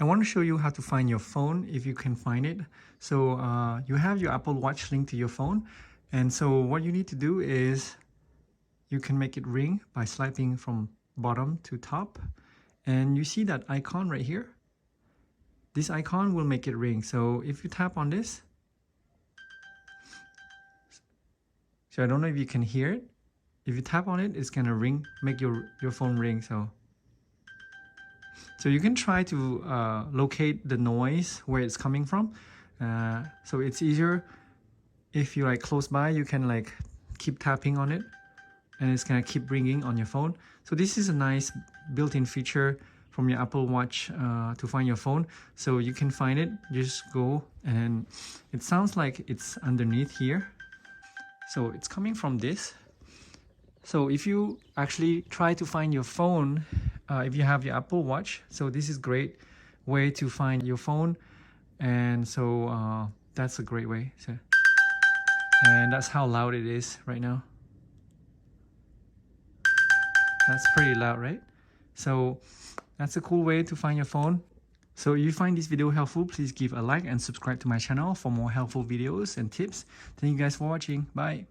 I want to show you how to find your phone if you can find it. So you have your Apple Watch linked to your phone, and so what you need to do is you can make it ring by swiping from bottom to top, and you see that icon right here. This icon will make it ring. So if you tap on this, so I don't know if you can hear it. If you tap on it, it's gonna ring, make your phone ring. So you can try to locate the noise where it's coming from. So it's easier if you like close by, you can like keep tapping on it and it's gonna keep ringing on your phone. So this is a nice built-in feature from your Apple Watch to find your phone. So you can find it, just go, and it sounds like it's underneath here. So it's coming from this. So if you actually try to find your phone, if you have your Apple Watch, so this is great way to find your phone. And so that's a great way. So, and that's how loud it is right now. That's pretty loud, right? So that's a cool way to find your phone. So if you find this video helpful, please give a like and subscribe to my channel for more helpful videos and tips. Thank you guys for watching. Bye.